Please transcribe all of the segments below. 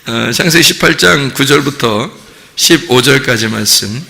창세기 18장 9절부터 15절까지 말씀.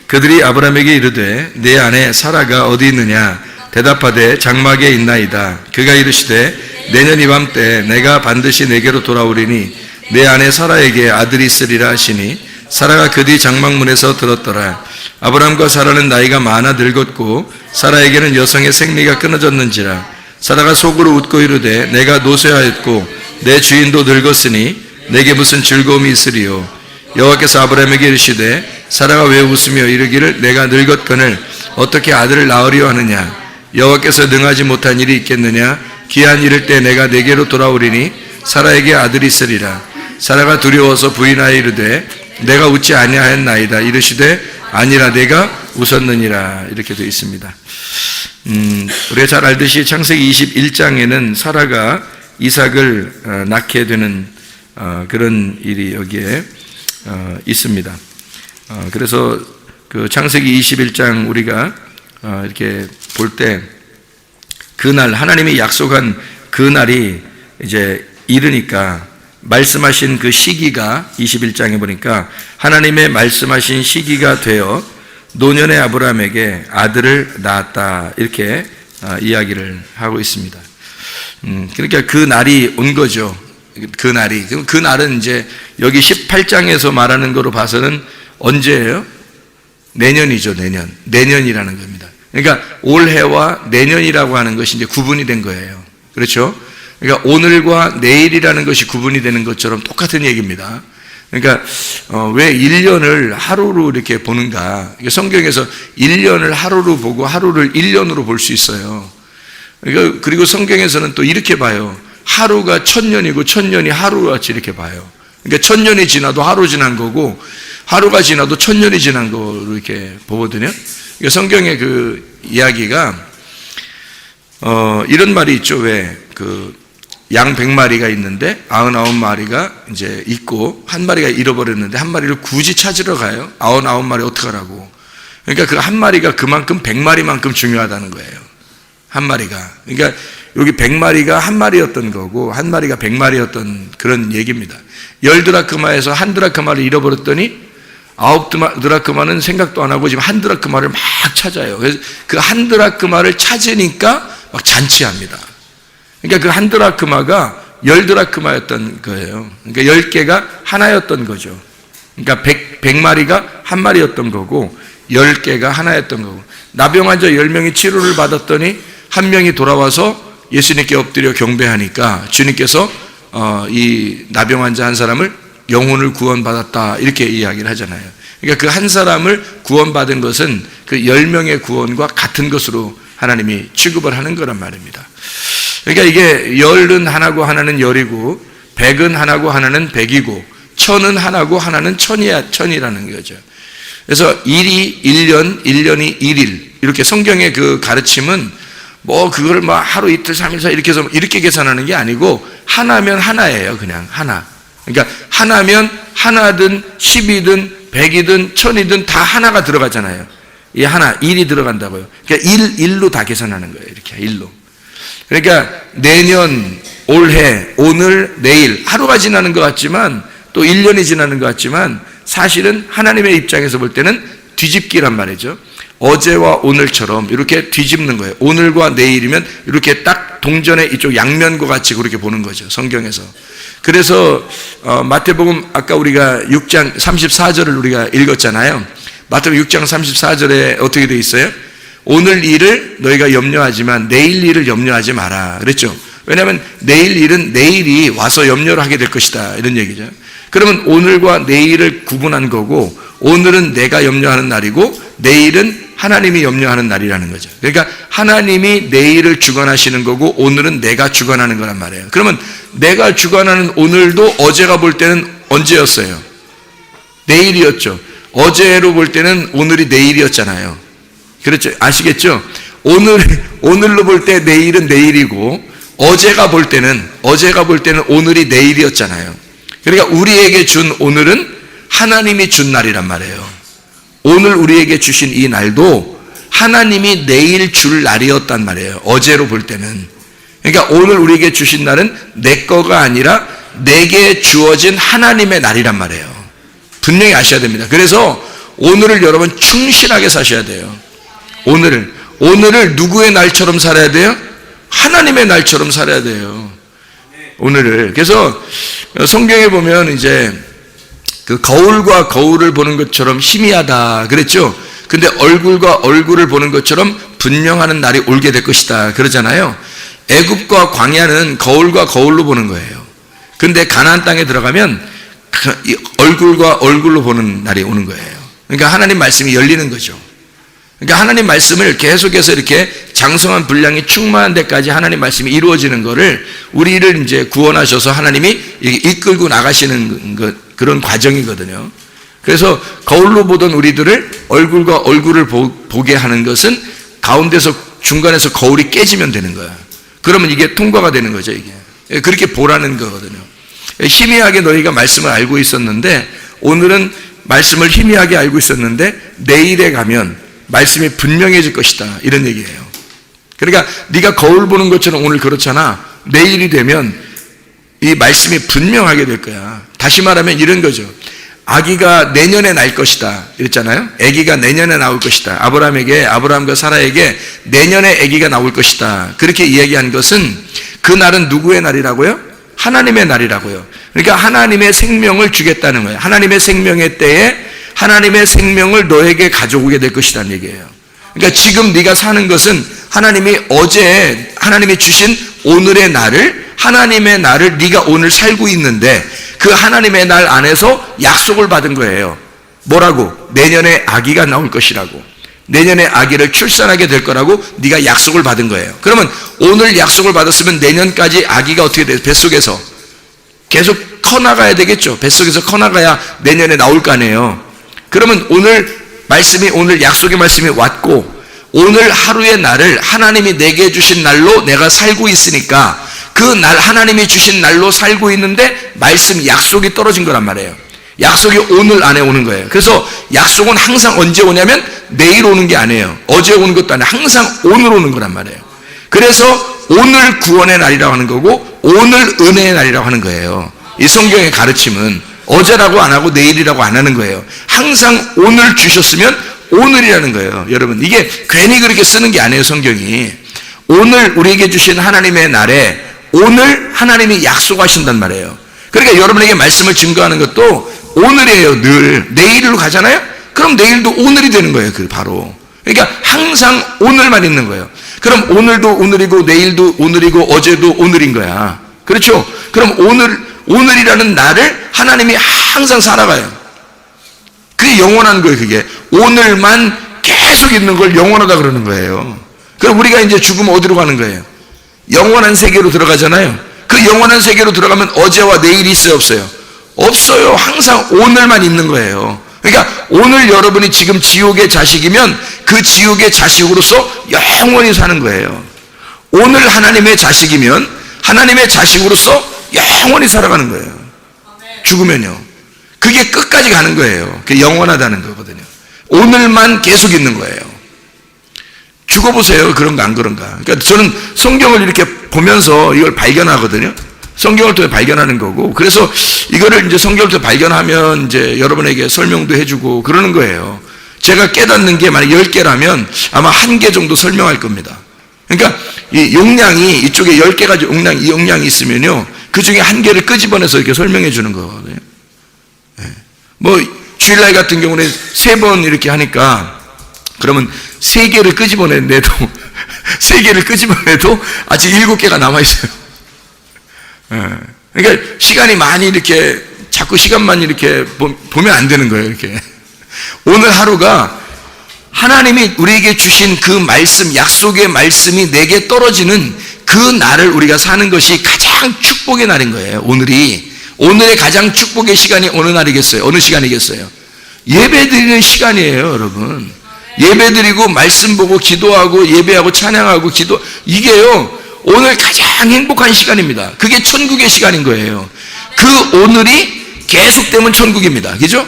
그들이 아브라함에게 이르되 내 아내 사라가 어디 있느냐? 대답하되 장막에 있나이다. 그가 이르시되 내년 이맘때 내가 반드시 내게로 돌아오리니 내 아내 사라에게 아들이 있으리라 하시니 사라가 그 뒤 장막문에서 들었더라. 아브라함과 사라는 나이가 많아 늙었고 사라에게는 여성의 생리가 끊어졌는지라. 사라가 속으로 웃고 이르되 내가 노쇠하였고 내 주인도 늙었으니 내게 무슨 즐거움이 있으리요. 여호와께서 아브라함에게 이르시되 사라가 왜 웃으며 이르기를 내가 늙었거늘 어떻게 아들을 낳으려 하느냐? 여호와께서 능하지 못한 일이 있겠느냐? 기한 이를 때 내가 내게로 돌아오리니 사라에게 아들이 있으리라. 사라가 두려워서 부인하여 이르되 내가 웃지 아니하였나이다. 이르시되 아니라 내가 웃었느니라. 이렇게 되어 있습니다. 우리가 잘 알듯이 창세기 21장에는 사라가 이삭을 낳게 되는 그런 일이 여기에 있습니다. 그래서 그 창세기 21장 우리가 이렇게 볼 때 그날 하나님이 약속한 그날이 이제 이르니까 말씀하신 그 시기가 21장에 보니까 하나님의 말씀하신 시기가 되어 노년의 아브라함에게 아들을 낳았다 이렇게 이야기를 하고 있습니다. 그러니까 그 날이 온 거죠. 그 날은 이제 여기 18장에서 말하는 거로 봐서는 언제예요? 내년이죠. 내년이라는 겁니다. 그러니까 올해와 내년이라고 하는 것이 이제 구분이 된 거예요. 그렇죠? 그러니까 오늘과 내일이라는 것이 구분이 되는 것처럼 똑같은 얘기입니다. 그러니까 왜 1년을 하루로 이렇게 보는가? 성경에서 1년을 하루로 보고 하루를 1년으로 볼 수 있어요. 그러니까 그리고 성경에서는 또 이렇게 봐요. 하루가 1000년이고 1000년이 하루같이 이렇게 봐요. 그러니까 1000년이 지나도 하루 지난 거고 하루가 지나도 1000년이 지난 거로 이렇게 보거든요. 그러니까 성경의 그 이야기가 이런 말이 있죠. 왜 그 양 100마리가 있는데 99마리가 이제 있고 한 마리가 잃어버렸는데 한 마리를 굳이 찾으러 가요. 99마리 어떡하라고. 그러니까 그 한 마리가 그만큼 100마리만큼 중요하다는 거예요. 한 마리가. 그러니까 여기 100마리가 한 마리였던 거고 한 마리가 100마리였던 그런 얘기입니다. 10드라크마에서 한 드라크마를 잃어버렸더니 9드라크마는 생각도 안 하고 지금 한 드라크마를 막 찾아요. 그래서 그 한 드라크마를 찾으니까 막 잔치합니다. 그러니까 그 한 드라크마가 10드라크마였던 거예요. 그러니까 10개가 하나였던 거죠. 그러니까 100마리가 한 마리였던 거고 10개가 하나였던 거고 나병 환자 10명이 치료를 받았더니 한 명이 돌아와서 예수님께 엎드려 경배하니까 주님께서 이 나병 환자 한 사람을 영혼을 구원받았다 이렇게 이야기를 하잖아요. 그러니까 그 한 사람을 구원받은 것은 그 10명의 구원과 같은 것으로 하나님이 취급을 하는 거란 말입니다. 그러니까 이게 10은 하나고 하나는 10이고 100은 하나고 하나는 100이고 1000은 하나고 하나는 1000이라는 거죠. 그래서 1이 1년, 1년이 1일 이렇게 성경의 그 가르침은 뭐 그걸 막 하루 이틀 3일 4일 이렇게 해서 이렇게 계산하는 게 아니고 하나면 하나예요. 그냥 하나. 그러니까 하나면 하나든 10이든 100이든 1000이든 다 하나가 들어가잖아요. 이 하나 1이 들어간다고요. 그러니까 1로 다 계산하는 거예요. 이렇게 1로. 그러니까 내년, 올해, 오늘, 내일 하루가 지나는 것 같지만 또 1년이 지나는 것 같지만 사실은 하나님의 입장에서 볼 때는 뒤집기란 말이죠. 어제와 오늘처럼 이렇게 뒤집는 거예요. 오늘과 내일이면 이렇게 딱 동전의 이쪽 양면과 같이 그렇게 보는 거죠. 성경에서. 그래서 마태복음 아까 우리가 6장 34절을 우리가 읽었잖아요. 마태복음 6장 34절에 어떻게 되어 있어요? 오늘 일을 너희가 염려하지만 내일 일을 염려하지 마라. 그랬죠. 왜냐하면 내일 일은 내일이 와서 염려를 하게 될 것이다. 이런 얘기죠. 그러면 오늘과 내일을 구분한 거고 오늘은 내가 염려하는 날이고 내일은 하나님이 염려하는 날이라는 거죠. 그러니까 하나님이 내일을 주관하시는 거고 오늘은 내가 주관하는 거란 말이에요. 그러면 내가 주관하는 오늘도 어제가 볼 때는 언제였어요? 내일이었죠. 어제로 볼 때는 오늘이 내일이었잖아요. 그렇죠? 아시겠죠? 오늘로 볼 때 내일은 내일이고 어제가 볼 때는 오늘이 내일이었잖아요. 그러니까 우리에게 준 오늘은 하나님이 준 날이란 말이에요. 오늘 우리에게 주신 이 날도 하나님이 내일 줄 날이었단 말이에요. 어제로 볼 때는. 그러니까 오늘 우리에게 주신 날은 내 거가 아니라 내게 주어진 하나님의 날이란 말이에요. 분명히 아셔야 됩니다. 그래서 오늘을 여러분 충실하게 사셔야 돼요. 오늘을 누구의 날처럼 살아야 돼요? 하나님의 날처럼 살아야 돼요. 오늘을. 그래서 성경에 보면 이제 그 거울과 거울을 보는 것처럼 희미하다 그랬죠. 근데 얼굴과 얼굴을 보는 것처럼 분명하는 날이 올게 될 것이다 그러잖아요. 애굽과 광야는 거울과 거울로 보는 거예요. 근데 가나안 땅에 들어가면 얼굴과 얼굴로 보는 날이 오는 거예요. 그러니까 하나님 말씀이 열리는 거죠. 그러니까 하나님 말씀을 계속해서 이렇게 장성한 분량이 충만한 데까지 하나님 말씀이 이루어지는 거를 우리를 이제 구원하셔서 하나님이 이끌고 나가시는 그런 과정이거든요. 그래서 거울로 보던 우리들을 얼굴과 얼굴을 보게 하는 것은 가운데서 중간에서 거울이 깨지면 되는 거야. 그러면 이게 통과가 되는 거죠, 이게. 그렇게 보라는 거거든요. 희미하게 너희가 말씀을 알고 있었는데 오늘은 말씀을 희미하게 알고 있었는데 내일에 가면 말씀이 분명해질 것이다 이런 얘기예요. 그러니까 네가 거울 보는 것처럼 오늘 그렇잖아. 내일이 되면 이 말씀이 분명하게 될 거야. 다시 말하면 이런 거죠. 아기가 내년에 날 것이다 이랬잖아요. 아기가 내년에 나올 것이다. 아브라함과 사라에게 내년에 아기가 나올 것이다. 그렇게 이야기한 것은 그 날은 누구의 날이라고요? 하나님의 날이라고요. 그러니까 하나님의 생명을 주겠다는 거예요. 하나님의 생명의 때에 하나님의 생명을 너에게 가져오게 될 것이라는 얘기예요. 그러니까 지금 네가 사는 것은 하나님이 어제 하나님이 주신 오늘의 날을 하나님의 날을 네가 오늘 살고 있는데 그 하나님의 날 안에서 약속을 받은 거예요. 뭐라고? 내년에 아기가 나올 것이라고. 내년에 아기를 출산하게 될 거라고 네가 약속을 받은 거예요. 그러면 오늘 약속을 받았으면 내년까지 아기가 어떻게 돼요? 뱃속에서 계속 커나가야 되겠죠. 뱃속에서 커나가야 내년에 나올 거 아니에요. 그러면 오늘 약속의 말씀이 왔고 오늘 하루의 날을 하나님이 내게 주신 날로 내가 살고 있으니까 그 날 하나님이 주신 날로 살고 있는데 말씀 약속이 떨어진 거란 말이에요. 약속이 오늘 안에 오는 거예요. 그래서 약속은 항상 언제 오냐면 내일 오는 게 아니에요. 어제 오는 것도 아니에요. 항상 오늘 오는 거란 말이에요. 그래서 오늘 구원의 날이라고 하는 거고 오늘 은혜의 날이라고 하는 거예요. 이 성경의 가르침은 어제라고 안 하고 내일이라고 안 하는 거예요. 항상 오늘 주셨으면 오늘이라는 거예요. 여러분 이게 괜히 그렇게 쓰는 게 아니에요. 성경이 오늘 우리에게 주신 하나님의 날에 오늘 하나님이 약속하신단 말이에요. 그러니까 여러분에게 말씀을 증거하는 것도 오늘이에요. 늘 내일로 가잖아요. 그럼 내일도 오늘이 되는 거예요. 그 바로. 그러니까 항상 오늘만 있는 거예요. 그럼 오늘도 오늘이고 내일도 오늘이고 어제도 오늘인 거야. 그렇죠? 그럼 오늘이라는 날을 하나님이 항상 살아가요. 그게 영원한 거예요. 그게 오늘만 계속 있는 걸 영원하다 그러는 거예요. 그럼 우리가 이제 죽으면 어디로 가는 거예요? 영원한 세계로 들어가잖아요. 그 영원한 세계로 들어가면 어제와 내일이 있어요, 없어요? 없어요. 항상 오늘만 있는 거예요. 그러니까 오늘 여러분이 지금 지옥의 자식이면 그 지옥의 자식으로서 영원히 사는 거예요. 오늘 하나님의 자식이면 하나님의 자식으로서 영원히 살아가는 거예요. 죽으면요. 그게 끝까지 가는 거예요. 그게 영원하다는 거거든요. 오늘만 계속 있는 거예요. 죽어보세요. 그런가 안 그런가. 그러니까 저는 성경을 이렇게 보면서 이걸 발견하거든요. 성경을 통해 발견하는 거고, 그래서 이거를 이제 성경을 통해 발견하면 이제 여러분에게 설명도 해주고 그러는 거예요. 제가 깨닫는 게 만약 10개라면 아마 1개 정도 설명할 겁니다. 그러니까 이 용량이 이쪽에 10개가 용량이 있으면요, 그 중에 1개를 끄집어내서 이렇게 설명해 주는 거거든요. 뭐 주일날 같은 경우는 3번 이렇게 하니까 그러면 3개를 끄집어내도 3개를 끄집어내도 아직 7개가 남아있어요. 그러니까 시간이 많이 이렇게 자꾸 시간만 이렇게 보면 안 되는 거예요. 이렇게 오늘 하루가 하나님이 우리에게 주신 그 말씀, 약속의 말씀이 내게 떨어지는 그 날을 우리가 사는 것이 가장 축복의 날인 거예요. 오늘의 가장 축복의 시간이 어느 날이겠어요? 어느 시간이겠어요? 예배 드리는 시간이에요, 여러분. 예배 드리고 말씀 보고 기도하고 예배하고 찬양하고 이게요 오늘 가장 행복한 시간입니다. 그게 천국의 시간인 거예요. 그 오늘이 계속되면 천국입니다. 그죠?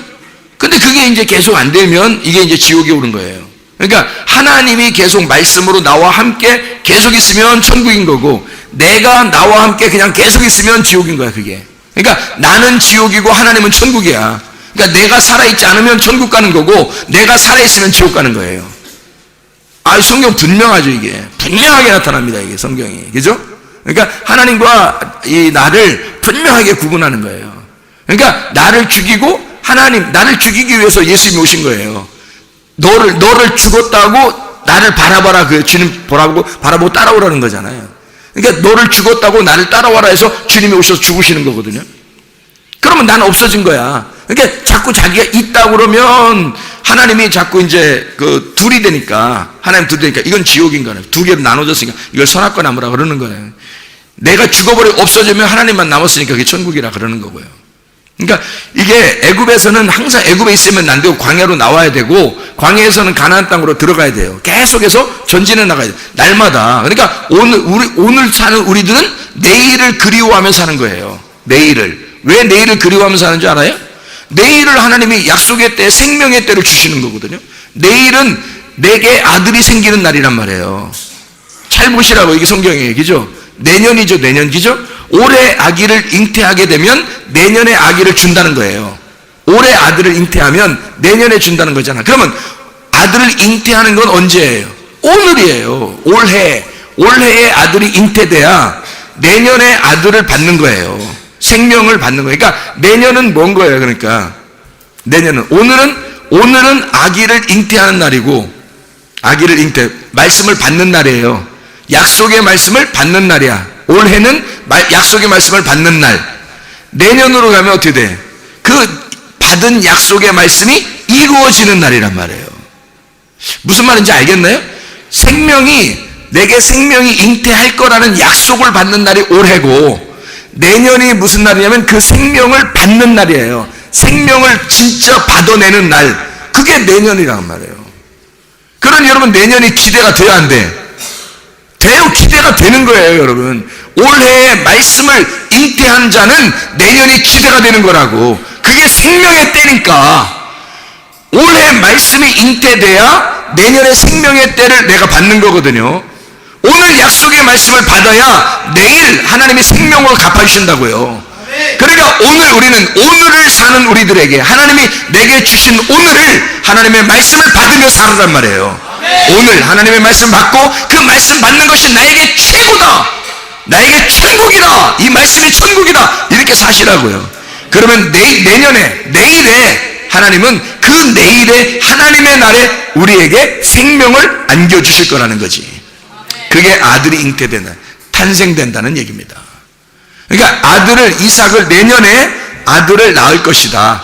근데 그게 이제 계속 안 되면 이게 이제 지옥에 오는 거예요. 그러니까 하나님이 계속 말씀으로 나와 함께 계속 있으면 천국인 거고, 내가 나와 함께 그냥 계속 있으면 지옥인 거야. 그게 그러니까 나는 지옥이고 하나님은 천국이야. 그러니까 내가 살아있지 않으면 천국 가는 거고 내가 살아있으면 지옥 가는 거예요. 성경 분명하죠. 이게 분명하게 나타납니다. 이게 성경이, 그죠? 그러니까 하나님과 이 나를 분명하게 구분하는 거예요. 그러니까 나를 죽이고 나를 죽이기 위해서 예수님이 오신 거예요. 너를 죽었다고 나를 바라봐라. 그 주님 바라보고 따라오라는 거잖아요. 그러니까 너를 죽었다고 나를 따라와라 해서 주님이 오셔서 죽으시는 거거든요. 그러면 나는 없어진 거야. 그러니까 자꾸 자기가 있다 그러면 하나님이 자꾸 이제 그 둘이 되니까, 하나님 둘이 되니까 이건 지옥인 거예요. 두 개로 나눠졌으니까 이걸 선악과 나무라 그러는 거예요. 내가 죽어버리고 없어지면 하나님만 남았으니까 그게 천국이라 그러는 거고요. 그러니까 이게 애굽에서는 항상 애굽에 있으면 안 되고 광야로 나와야 되고, 광야에서는 가나안 땅으로 들어가야 돼요. 계속해서 전진해 나가야 돼요. 날마다. 그러니까 오늘 사는 우리들은 내일을 그리워하며 사는 거예요. 내일을. 왜 내일을 그리워하며 사는 줄 알아요? 내일을 하나님이 약속의 때, 생명의 때를 주시는 거거든요. 내일은 내게 아들이 생기는 날이란 말이에요. 잘 보시라고, 이게 성경이에요. 그죠? 내년이죠, 내년. 그죠? 올해 아기를 잉태하게 되면 내년에 아기를 준다는 거예요. 올해 아들을 잉태하면 내년에 준다는 거잖아. 그러면 아들을 잉태하는 건 언제예요? 오늘이에요. 올해에 아들이 잉태돼야 내년에 아들을 받는 거예요. 생명을 받는 거예요. 그러니까 내년은 뭔 거예요? 그러니까 내년은, 오늘은 아기를 잉태하는 날이고, 말씀을 받는 날이에요. 약속의 말씀을 받는 날이야. 올해는 약속의 말씀을 받는 날. 내년으로 가면 어떻게 돼? 그 받은 약속의 말씀이 이루어지는 날이란 말이에요. 무슨 말인지 알겠나요? 내게 생명이 잉태할 거라는 약속을 받는 날이 올해고, 내년이 무슨 날이냐면 그 생명을 받는 날이에요. 생명을 진짜 받아내는 날. 그게 내년이란 말이에요. 그러니 여러분, 내년이 기대가 돼야 안 돼? 돼요. 기대가 되는 거예요, 여러분. 올해의 말씀을 잉태한 자는 내년이 기대가 되는 거라고. 그게 생명의 때니까. 올해 말씀이 잉태돼야 내년의 생명의 때를 내가 받는 거거든요. 오늘 약속의 말씀을 받아야 내일 하나님이 생명으로 갚아주신다고요. 그러니까 우리는 오늘을 사는 우리들에게 하나님이 내게 주신 오늘을 하나님의 말씀을 받으며 살아란 말이에요. 오늘 하나님의 말씀 받고 그 말씀 받는 것이 나에게 최고다, 나에게 천국이다, 이 말씀이 천국이다, 이렇게 사시라고요. 그러면 내일에 하나님은 그 내일에 하나님의 날에 우리에게 생명을 안겨주실 거라는 거지. 그게 아들이 잉태되는, 탄생된다는 얘기입니다. 그러니까 이삭을 내년에 아들을 낳을 것이다.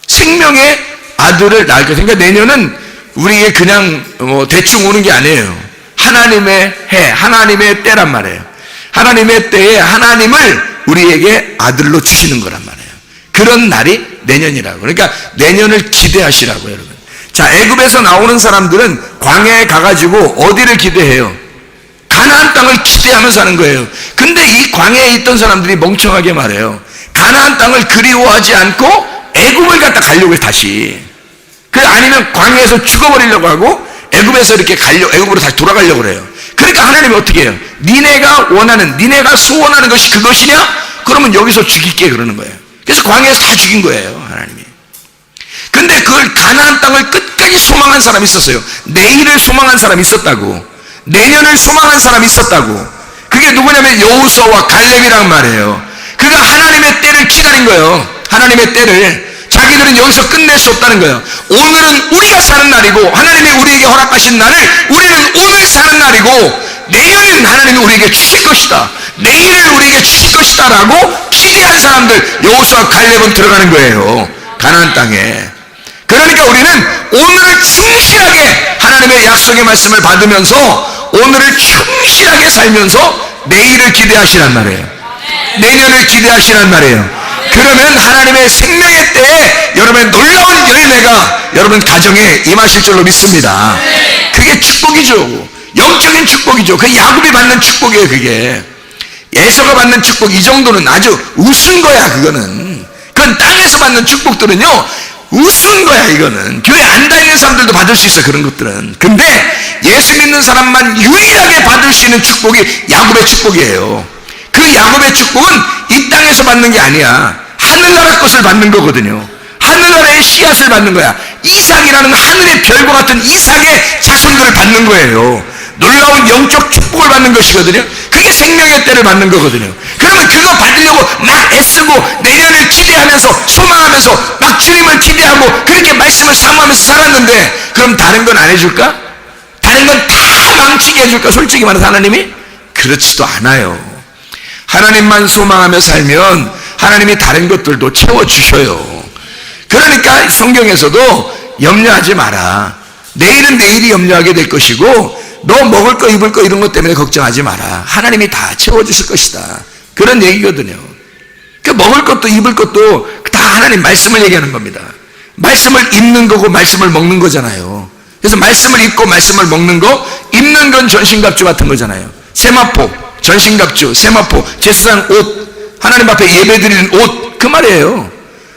생명의 아들을 낳을 것이다. 그러니까 내년은 우리에게 그냥 대충 오는 게 아니에요. 하나님의 해, 하나님의 때란 말이에요. 하나님의 때에 하나님을 우리에게 아들로 주시는 거란 말이에요. 그런 날이 내년이라고. 그러니까 내년을 기대하시라고, 여러분. 자, 애굽에서 나오는 사람들은 광야에 가가지고 어디를 기대해요? 가나안 땅을 기대하면서 사는 거예요. 근데 이 광야에 있던 사람들이 멍청하게 말해요. 가나안 땅을 그리워하지 않고 애굽을 갖다 가려고 해, 다시. 아니면 광야에서 죽어버리려고 하고 애굽에서 이렇게 애굽으로 다시 돌아가려고 그래요. 그러니까 하나님이 어떻게 해요? 니네가 소원하는 것이 그것이냐? 그러면 여기서 죽일게, 그러는 거예요. 그래서 광야에서 다 죽인 거예요, 하나님이. 근데 그걸 가나안 땅을 끝까지 소망한 사람이 있었어요. 내일을 소망한 사람이 있었다고. 내년을 소망한 사람이 있었다고. 그게 누구냐면 여호수아와 갈렙이란 말이에요. 그가 하나님의 때를 기다린 거예요. 하나님의 때를. 자기들은 여기서 끝낼 수 없다는 거예요. 오늘은 우리가 사는 날이고, 하나님이 우리에게 허락하신 날을 우리는 오늘 사는 날이고, 내일은 하나님이 우리에게 주실 것이다, 내일을 우리에게 주실 것이다 라고 기대한 사람들, 여호수아 갈렙은 들어가는 거예요, 가나안 땅에. 그러니까 우리는 오늘을 충실하게 하나님의 약속의 말씀을 받으면서 오늘을 충실하게 살면서 내일을 기대하시란 말이에요. 내년을 기대하시란 말이에요. 그러면 하나님의 생명의 때에 여러분의 놀라운 열매가 여러분 가정에 임하실 줄로 믿습니다. 그게 축복이죠. 영적인 축복이죠. 그 야곱이 받는 축복이에요. 그게 에서가 받는 축복, 이 정도는 아주 우스운 거야. 그거는 땅에서 받는 축복들은요 우스운 거야. 이거는 교회 안 다니는 사람들도 받을 수 있어, 그런 것들은. 근데 예수 믿는 사람만 유일하게 받을 수 있는 축복이 야곱의 축복이에요. 그 이 야곱의 축복은 이 땅에서 받는 게 아니야. 하늘나라 것을 받는 거거든요. 하늘나라의 씨앗을 받는 거야. 이삭이라는 하늘의 별과 같은 이삭의 자손들을 받는 거예요. 놀라운 영적 축복을 받는 것이거든요. 그게 생명의 때를 받는 거거든요. 그러면 그거 받으려고 막 애쓰고 내년을 기대하면서 소망하면서 막 주님을 기대하고 그렇게 말씀을 사모하면서 살았는데 그럼 다른 건 안 해줄까? 다른 건 다 망치게 해줄까? 솔직히 말해서 하나님이? 그렇지도 않아요. 하나님만 소망하며 살면 하나님이 다른 것들도 채워주셔요. 그러니까 성경에서도 염려하지 마라. 내일은 내일이 염려하게 될 것이고 너 먹을 거 입을 거 이런 것 때문에 걱정하지 마라. 하나님이 다 채워주실 것이다. 그런 얘기거든요. 그 먹을 것도 입을 것도 다 하나님 말씀을 얘기하는 겁니다. 말씀을 입는 거고 말씀을 먹는 거잖아요. 그래서 말씀을 입고 말씀을 먹는 거, 입는 건 전신갑주 같은 거잖아요. 세마포, 전신갑주, 세마포, 제사장 옷, 하나님 앞에 예배드리는 옷, 그 말이에요.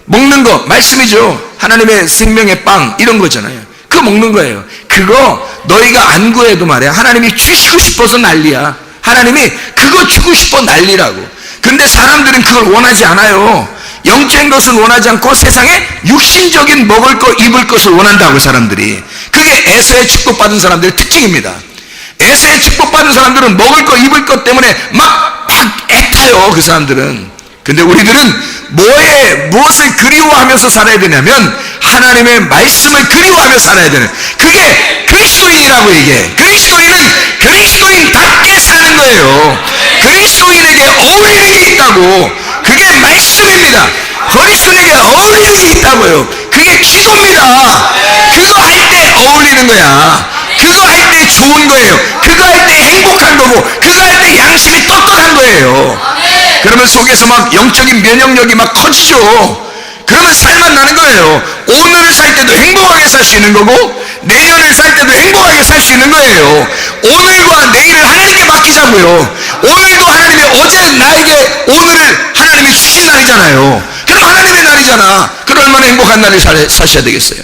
먹는 거 말씀이죠. 하나님의 생명의 빵 이런 거잖아요. 그거 먹는 거예요. 그거 너희가 안 구해도 말이야. 하나님이 주시고 싶어서 난리야. 하나님이 그거 주고 싶어 난리라고. 근데 사람들은 그걸 원하지 않아요. 영적인 것은 원하지 않고 세상에 육신적인 먹을 것 입을 것을 원한다고 사람들이. 그게 에서의 축복받은 사람들의 특징입니다. 에서의 축복받은 사람들은 먹을 것 입을 것 때문에 막 애타요. 그 사람들은. 근데 우리들은 무엇을 그리워하면서 살아야 되냐면 하나님의 말씀을 그리워하며 살아야 되는, 그게 그리스도인이라고. 이게 그리스도인은 그리스도인답게 사는 거예요. 그리스도인에게 어울리는 게 있다고. 그게 말씀입니다. 그리스도인에게 어울리는 게 있다고요. 그게 기도입니다. 그거 할 때 어울리는 거야. 그거 할 때 좋은 거예요. 그거 할 때 행복한 거고, 그거 할 때 양심이 떳떳한 거예요. 그러면 속에서 막 영적인 면역력이 막 커지죠. 그러면 살만 나는 거예요. 오늘을 살 때도 행복하게 살 수 있는 거고 내년을 살 때도 행복하게 살 수 있는 거예요. 오늘과 내일을 하나님께 맡기자고요. 오늘도 하나님이 어제 나에게 오늘을 하나님이 주신 날이잖아요. 그럼 하나님의 날이잖아. 그럼 얼마나 행복한 날을 사셔야 되겠어요.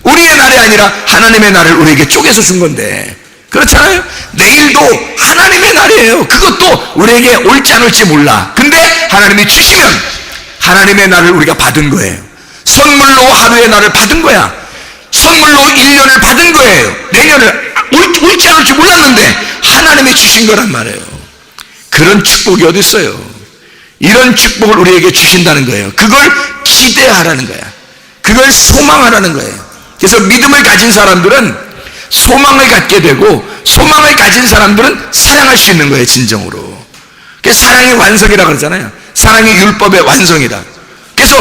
우리의 날이 아니라 하나님의 날을 우리에게 쪼개서 준 건데, 그렇잖아요. 내일도 하나님의 날이에요. 그것도 우리에게 올지 안 올지 몰라. 근데 하나님이 주시면 하나님의 날을 우리가 받은 거예요. 선물로 하루의 날을 받은 거야. 선물로 1년을 받은 거예요. 내년을 올지 안 올지 몰랐는데 하나님이 주신 거란 말이에요. 그런 축복이 어디 있어요? 이런 축복을 우리에게 주신다는 거예요. 그걸 기대하라는 거야. 그걸 소망하라는 거예요. 그래서 믿음을 가진 사람들은 소망을 갖게 되고, 소망을 가진 사람들은 사랑할 수 있는 거예요. 진정으로. 그래서 사랑의 완성이라고 그러잖아요. 사랑이 율법의 완성이다. 그래서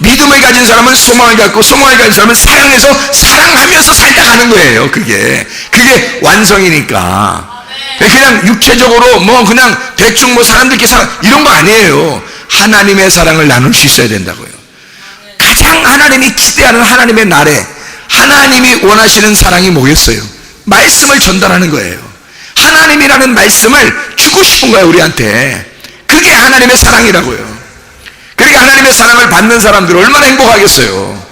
믿음을 가진 사람은 소망을 갖고, 소망을 가진 사람은 사랑해서 사랑하면서 살다 가는 거예요. 그게 완성이니까. 그냥 육체적으로 그냥 대충 사람들끼리 이런 거 아니에요. 하나님의 사랑을 나눌 수 있어야 된다고요. 가장 하나님이 기대하는 하나님의 날에 하나님이 원하시는 사랑이 뭐겠어요? 말씀을 전달하는 거예요. 하나님이라는 말씀을 주고 싶은 거예요, 우리한테. 그게 하나님의 사랑이라고요. 그러니까 하나님의 사랑을 받는 사람들은 얼마나 행복하겠어요.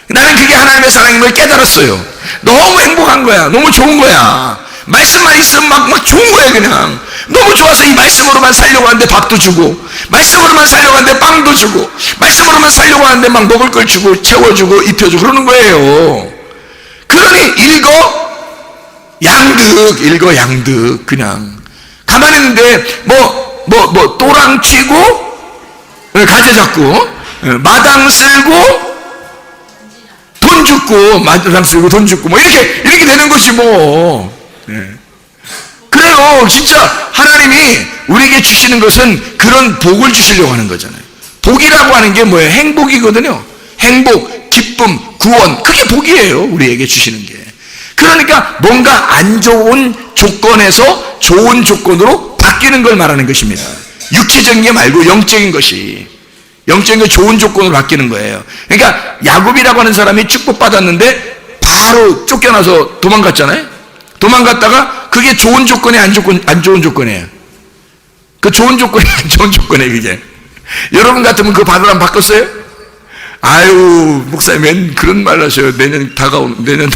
나는 그게 하나님의 사랑인 걸 깨달았어요. 너무 행복한 거야. 너무 좋은 거야. 말씀만 있으면 막 좋은 거야. 그냥 너무 좋아서 이 말씀으로만 살려고 하는데 밥도 주고, 말씀으로만 살려고 하는데 빵도 주고, 말씀으로만 살려고 하는데 막 먹을 걸 주고 채워주고 입혀주고 그러는 거예요. 그러니 일거양득 그냥 가만히 있는데 또랑 치고 가재 잡고 마당 쓸고 돈 줍고, 마당 쓸고 돈 줍고 이렇게 되는 것이 그래요. 진짜 하나님이 우리에게 주시는 것은 그런 복을 주시려고 하는 거잖아요. 복이라고 하는 게 뭐예요? 행복이거든요. 행복, 기쁨, 구원, 그게 복이에요. 우리에게 주시는 게. 그러니까 뭔가 안 좋은 조건에서 좋은 조건으로 바뀌는 걸 말하는 것입니다. 육체적인 게 말고 영적인 것이, 영적인 게 좋은 조건으로 바뀌는 거예요. 그러니까 야곱이라고 하는 사람이 축복받았는데 바로 쫓겨나서 도망갔잖아요. 도망갔다가 그게 좋은 조건이 안 좋은 조건이에요. 그 좋은 조건이 안 좋은 조건이에요. 그게 여러분 같으면 그거 받으라면 바꿨어요? 아유 목사님 웬 그런 말 하셔요. 내년 다가오는데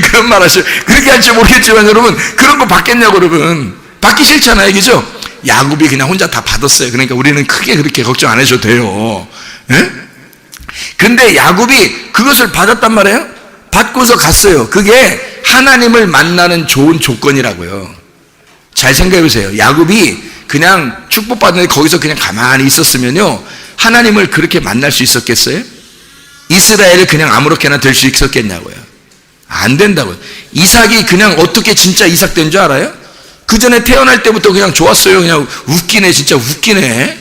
그런 말 하셔요. 그렇게 할지 모르겠지만 여러분, 그런 거 받겠냐고. 여러분 받기 싫잖아요. 그죠? 야곱이 그냥 혼자 다 받았어요. 그러니까 우리는 크게 그렇게 걱정 안 해줘도 돼요. 예? 근데 야곱이 그것을 받았단 말이에요. 받고서 갔어요. 그게 하나님을 만나는 좋은 조건이라고요. 잘 생각해 보세요. 야곱이 그냥 축복받는데 거기서 그냥 가만히 있었으면요, 하나님을 그렇게 만날 수 있었겠어요? 이스라엘을 그냥 아무렇게나 될 수 있었겠냐고요. 안 된다고요. 이삭이 그냥 어떻게 진짜 이삭 된 줄 알아요? 그 전에 태어날 때부터 그냥 좋았어요. 그냥 웃기네, 진짜 웃기네,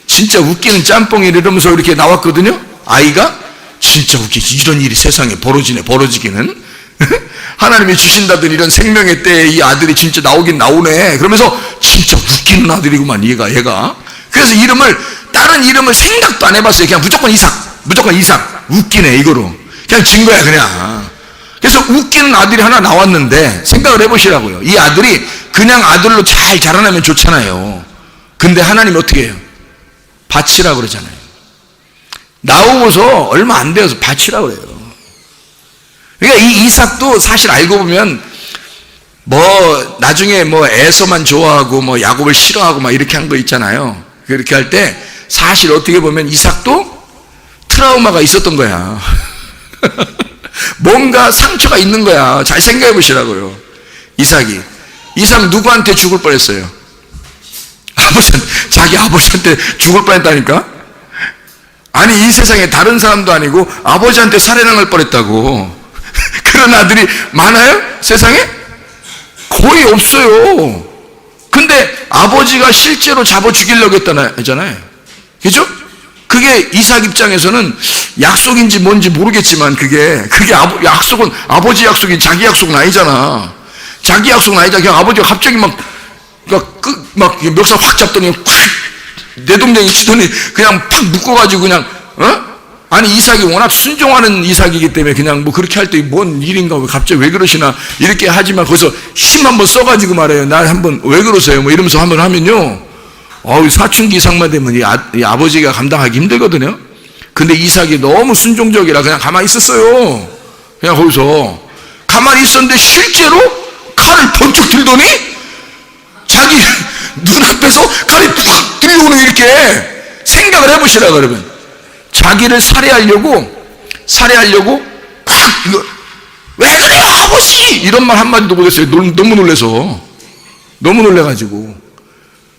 진짜 웃기는 짬뽕이 이러면서 이렇게 나왔거든요. 아이가 진짜 웃기지, 이런 일이 세상에 벌어지기는 하나님이 주신다던 이런 생명의 때에 이 아들이 진짜 나오긴 나오네, 그러면서 진짜 웃기는 아들이구만 얘가. 그래서 다른 이름을 생각도 안 해봤어요. 그냥 무조건 이삭, 웃기네, 이거로 그냥 진 거야 그냥. 그래서 웃기는 아들이 하나 나왔는데 생각을 해보시라고요. 이 아들이 그냥 아들로 잘 자라나면 좋잖아요. 근데 하나님이 어떻게 해요? 바치라고 그러잖아요. 나오고서 얼마 안 되어서 바치라고 그래요. 그러니까 이 이삭도 사실 알고 보면 나중에 에서만 좋아하고 야곱을 싫어하고 막 이렇게 한 거 있잖아요. 그렇게 할 때 사실 어떻게 보면 이삭도 트라우마가 있었던 거야. 뭔가 상처가 있는 거야. 잘 생각해 보시라고요. 이삭 누구한테 죽을 뻔했어요? 자기 아버지한테 죽을 뻔했다니까. 아니, 이 세상에 다른 사람도 아니고 아버지한테 살해당할 뻔했다고. 그런 아들이 많아요? 세상에? 거의 없어요. 근데 아버지가 실제로 잡아 죽이려고 했잖아요. 그죠? 그게 이삭 입장에서는 약속인지 뭔지 모르겠지만 그게 약속은 아버지 약속이 자기 약속은 아니잖아. 자기 약속은 아니잖아. 그냥 아버지가 갑자기 막 멱살 확 잡더니 확 내동댕이 치더니 그냥 팍 묶어가지고 그냥, 아니, 이삭이 워낙 순종하는 이삭이기 때문에 그냥 그렇게 할 때 뭔 일인가, 갑자기 왜 그러시나 이렇게 하지만 거기서 힘 한번 써가지고 말해요. 날 한번 왜 그러세요? 이러면서 한번 하면요, 사춘기 이상만 되면 이 아버지가 감당하기 힘들거든요. 근데 이삭이 너무 순종적이라 그냥 가만히 있었어요. 그냥 거기서 가만히 있었는데 실제로 칼을 번쩍 들더니 자기 눈앞에서 칼이 팍 들려오는, 이렇게 생각을 해보시라. 그러면 자기를 살해하려고 왜 그래요 아버지, 이런 말 한마디도 못했어요. 너무 놀래가지고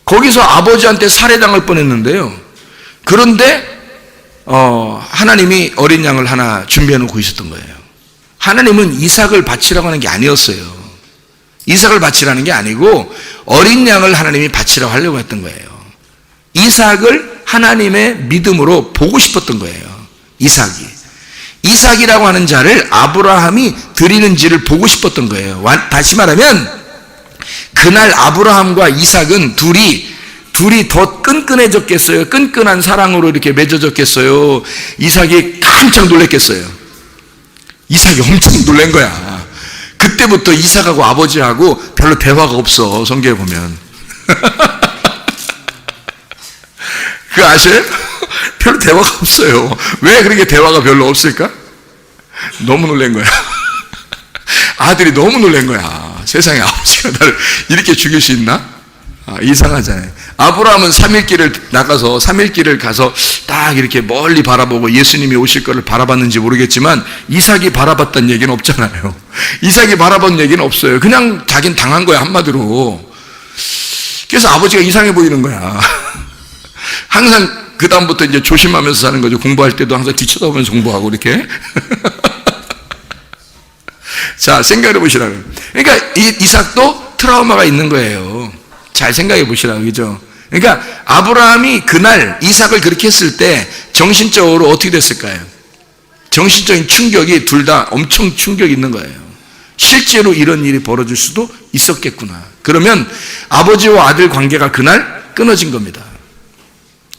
거기서 아버지한테 살해당할 뻔했는데요. 그런데 하나님이 어린 양을 하나 준비해 놓고 있었던 거예요. 하나님은 이삭을 바치라고 하는 게 아니었어요. 이삭을 바치라는 게 아니고 어린 양을 하나님이 바치라고 하려고 했던 거예요. 이삭을 하나님의 믿음으로 보고 싶었던 거예요. 이삭이라고 하는 자를 아브라함이 드리는지를 보고 싶었던 거예요. 다시 말하면 그날 아브라함과 이삭은 둘이 더 끈끈해졌겠어요? 끈끈한 사랑으로 이렇게 맺어졌겠어요? 이삭이 깜짝 놀랐겠어요? 이삭이 엄청 놀란 거야. 그때부터 이삭하고 아버지하고 별로 대화가 없어, 성경에 보면. 그거 아세요? 별로 대화가 없어요. 왜 그렇게 대화가 별로 없을까? 너무 놀란 거야. 아들이 너무 놀란 거야. 세상에 아버지가 나를 이렇게 죽일 수 있나? 이상하잖아요. 아브라함은 3일 길을 가서 딱 이렇게 멀리 바라보고 예수님이 오실 거를 바라봤는지 모르겠지만 이삭이 바라봤다는 얘기는 없잖아요. 이삭이 바라본 얘기는 없어요. 그냥 자긴 당한 거야, 한마디로. 그래서 아버지가 이상해 보이는 거야. 항상 그 다음부터 이제 조심하면서 사는 거죠. 공부할 때도 항상 뒤쳐다보면서 공부하고 이렇게. 자, 생각해 보시라고요. 그러니까 이삭도 트라우마가 있는 거예요. 잘 생각해 보시라고, 그죠? 그러니까 아브라함이 그날 이삭을 그렇게 했을 때 정신적으로 어떻게 됐을까요? 정신적인 충격이 둘 다 엄청 충격이 있는 거예요. 실제로 이런 일이 벌어질 수도 있었겠구나. 그러면 아버지와 아들 관계가 그날 끊어진 겁니다.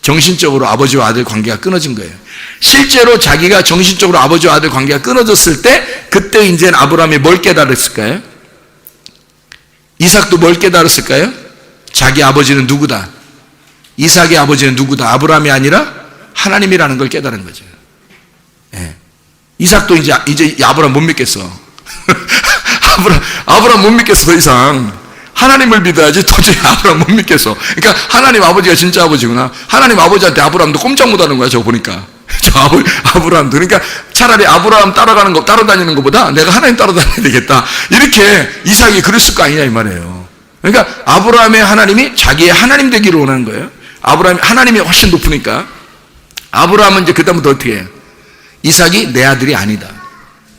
정신적으로 아버지와 아들 관계가 끊어진 거예요. 실제로 자기가 정신적으로 아버지와 아들 관계가 끊어졌을 때 그때 이제 아브라함이 뭘 깨달았을까요? 이삭도 뭘 깨달았을까요? 자기 아버지는 누구다? 이삭의 아버지는 누구다? 아브라함이 아니라 하나님이라는 걸 깨달은 거죠. 예. 이삭도 이제 아브라함 못 믿겠어. 아브라함 못 믿겠어, 더 이상. 하나님을 믿어야지 도저히 아브라함 못 믿겠어. 그러니까 하나님 아버지가 진짜 아버지구나. 하나님 아버지한테 아브라함도 꼼짝 못하는 거야. 저거 보니까. 아브라함도. 그러니까 차라리 아브라함 따라다니는 것보다 내가 하나님 따라다녀야 되겠다. 이렇게 이삭이 그랬을 거 아니냐 이 말이에요. 그러니까 아브라함의 하나님이 자기의 하나님 되기를 원하는 거예요. 하나님이 훨씬 높으니까. 아브라함은 이제 그다음부터 어떻게 해요? 이삭이 내 아들이 아니다.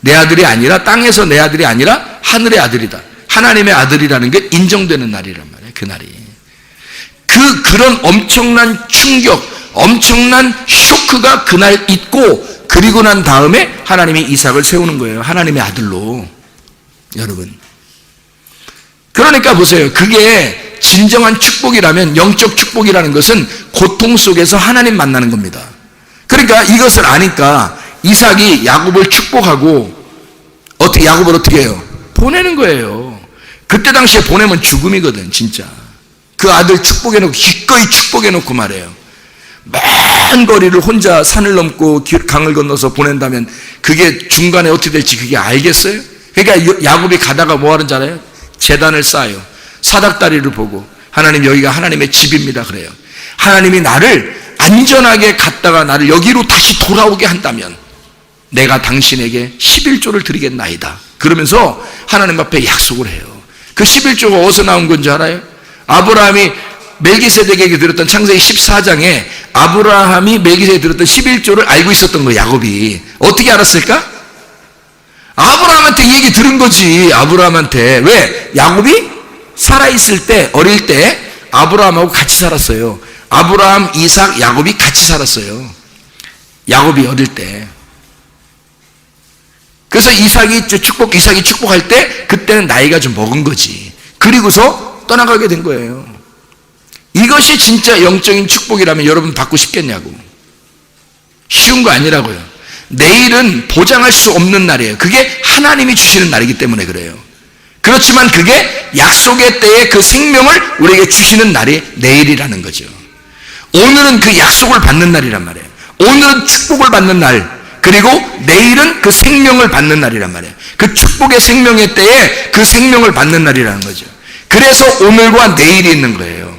내 아들이 아니라 땅에서 내 아들이 아니라 하늘의 아들이다. 하나님의 아들이라는 게 인정되는 날이란 말이에요. 그날이. 그런 엄청난 충격, 엄청난 쇼크가 그날 있고, 그리고 난 다음에 하나님이 이삭을 세우는 거예요. 하나님의 아들로. 여러분. 그러니까 보세요. 그게 진정한 축복이라면, 영적 축복이라는 것은 고통 속에서 하나님 만나는 겁니다. 그러니까 이것을 아니까 이삭이 야곱을 축복하고 야곱을 어떻게 해요? 보내는 거예요. 그때 당시에 보내면 죽음이거든. 진짜 그 아들 축복해놓고, 기꺼이 축복해놓고 말해요. 먼 거리를 혼자 산을 넘고 강을 건너서 보낸다면 그게 중간에 어떻게 될지 그게 알겠어요? 그러니까 야곱이 가다가 뭐 하는 줄 알아요? 제단을 쌓아요. 사닥다리를 보고, 하나님 여기가 하나님의 집입니다 그래요. 하나님이 나를 안전하게 갔다가 나를 여기로 다시 돌아오게 한다면 내가 당신에게 11조를 드리겠나이다. 그러면서 하나님 앞에 약속을 해요. 그 11조가 어디서 나온 건지 알아요? 아브라함이 멜기세덱에게 드렸던 창세기 14장에 아브라함이 멜기세덱에 드렸던 11조를 알고 있었던 거예요. 야곱이. 어떻게 알았을까? 아브라함한테 얘기 들은 거지. 아브라함한테. 왜? 야곱이 살아있을 때, 어릴 때 아브라함하고 같이 살았어요. 아브라함, 이삭, 야곱이 같이 살았어요. 야곱이 어릴 때. 그래서 이삭이 축복할 때 그때는 나이가 좀 먹은 거지. 그리고서 떠나가게 된 거예요. 이것이 진짜 영적인 축복이라면 여러분 받고 싶겠냐고. 쉬운 거 아니라고요. 내일은 보장할 수 없는 날이에요. 그게 하나님이 주시는 날이기 때문에 그래요. 그렇지만 그게 약속의 때에 그 생명을 우리에게 주시는 날이 내일이라는 거죠. 오늘은 그 약속을 받는 날이란 말이에요. 오늘은 축복을 받는 날, 그리고 내일은 그 생명을 받는 날이란 말이에요. 그 축복의 생명의 때에 그 생명을 받는 날이라는 거죠. 그래서 오늘과 내일이 있는 거예요.